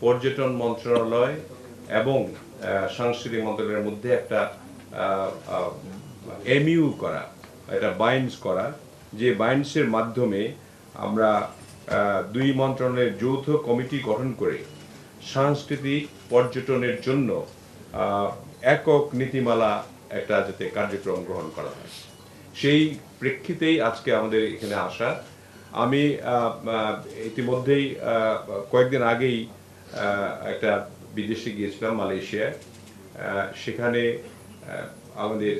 পর্যটন মন্ত্রণালয় এবং সাংস্কৃতিক মন্ত্রণালয়ের মধ্যে একটা এমইউ করা, এটা বাইন্ডস করা, যে বাইন্ডসের মাধ্যমে আমরা দুই মন্ত্রণালয়ের যৌথ কমিটি গঠন করে সাংস্কৃতিক পর্যটনের জন্য একক নীতিমালা একটা যাতে কার্যক্রম গ্রহণ করা হয়, সেই প্রেক্ষিতেই আজকে আমাদের এখানে আসা। আমি ইতিমধ্যেই কয়েকদিন আগেই একটা বিদেশে গিয়েছিলাম, মালয়েশিয়ায়। সেখানে আমাদের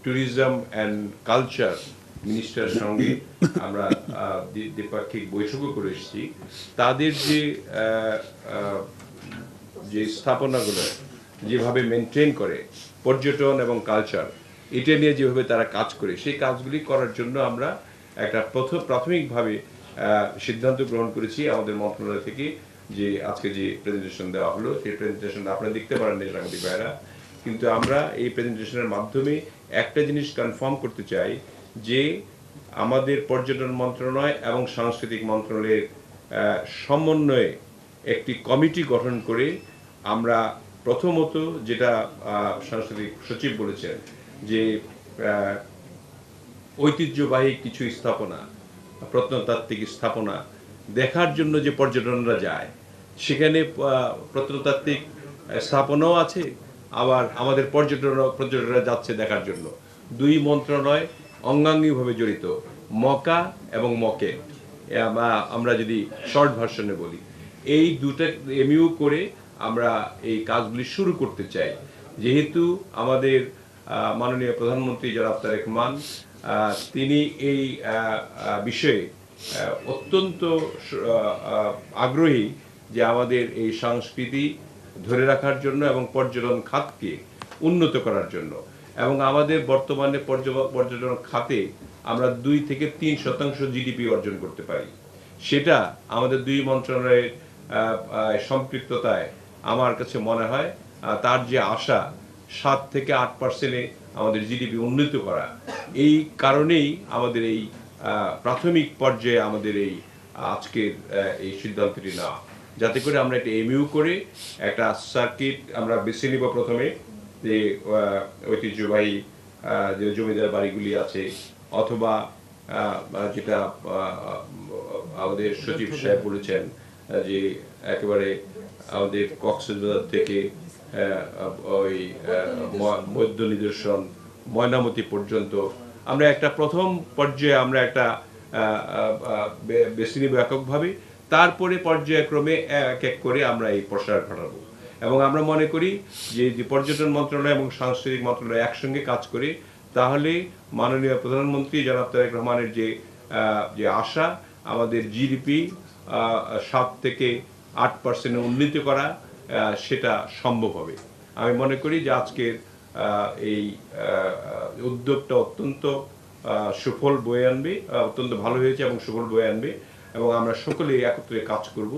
ট্যুরিজম অ্যান্ড কালচার মিনিস্টারের সঙ্গে আমরা দ্বিপাক্ষিক বৈঠকও করে এসেছি। তাদের যে স্থাপনাগুলো যেভাবে মেনটেন করে পর্যটন এবং কালচার, এটা নিয়ে যেভাবে তারা কাজ করে, সেই কাজগুলি করার জন্য আমরা একটা প্রাথমিকভাবে সিদ্ধান্ত গ্রহণ করেছি আমাদের মন্ত্রণালয় থেকে, যে আজকে যে প্রেজেন্টেশন দেওয়া হলো, সেই প্রেজেন্টেশনটা আপনারা দেখতে পারেন সাংবাদিক ভাইরা, কিন্তু আমরা এই প্রেজেন্টেশনের মাধ্যমে একটা জিনিস কনফার্ম করতে চাই যে আমাদের পর্যটন মন্ত্রণালয় এবং সাংস্কৃতিক মন্ত্রণালয়ের সমন্বয়ে একটি কমিটি গঠন করে আমরা প্রথমত, যেটা সাংস্কৃতিক সচিব বলেছেন, যে ঐতিহ্যবাহী কিছু স্থাপনা, প্রত্নতাত্ত্বিক স্থাপনা দেখার জন্য যে পর্যটনরা যায়, সেখানে প্রত্নতাত্ত্বিক স্থাপনাও আছে, আবার আমাদের পর্যটকরা যাচ্ছে দেখার জন্য। দুই মন্ত্রণালয় অঙ্গাঙ্গিভাবে জড়িত, মকা এবং মকে, আমরা যদি শর্ট ভার্সনে বলি, এই দুটো এমইউ করে আমরা এই কাজগুলি শুরু করতে চাই। যেহেতু আমাদের মাননীয় প্রধানমন্ত্রী জনাব তারেক রহমান, তিনি এই বিষয়ে অত্যন্ত আগ্রহী যে আমাদের এই সংস্কৃতি ধরে রাখার জন্য এবং পর্যটন খাতকে উন্নত করার জন্য, এবং আমাদের বর্তমানে পর্যটন খাতে আমরা 2 থেকে 3% জিডিপি অর্জন করতে পারি। সেটা আমাদের দুই মন্ত্রণালয়ের সম্পৃক্ততায় আমার কাছে মনে হয় তার যে আশা 7 থেকে 8%-এ আমাদের জিডিপি উন্নীত করা, এই কারণেই আমাদের এই প্রাথমিক পর্যায়ে আমাদের এই আজকের এই সিদ্ধান্তটি নেওয়া, যাতে করে আমরা একটা এমইউ করে একটা সার্কিট আমরা বেছে নিব। প্রথমে যে ঐতিহ্যবাহী যে জমিদার বাড়িগুলি আছে, অথবা যেটা আমাদের সচিব সাহেব বলেছেন যে একেবারে আমাদের কক্সবাজার থেকে ওই মধ্য নিদর্শন ময়নামতি পর্যন্ত আমরা একটা প্রথম পর্যায়ে আমরা একটা বেছে নিব এককভাবে, তারপরে পর্যায়ক্রমে এক এক করে আমরা এই প্রসার ঘটাবো। এবং আমরা মনে করি যে পর্যটন মন্ত্রণালয় এবং সাংস্কৃতিক মন্ত্রণালয় একসঙ্গে কাজ করে, তাহলে মাননীয় প্রধানমন্ত্রী জনাব তারেক রহমানের যে আশা আমাদের জিডিপি 7 থেকে 8%-এ উন্নীত করা, সেটা সম্ভব হবে। আমি মনে করি যে আজকের এই উদ্যোগটা অত্যন্ত সুফল বয়ে আনবে, অত্যন্ত ভালো হয়েছে এবং সুফল বয়ে আনবে, এবং আমরা সকলেই একত্রে কাজ করব।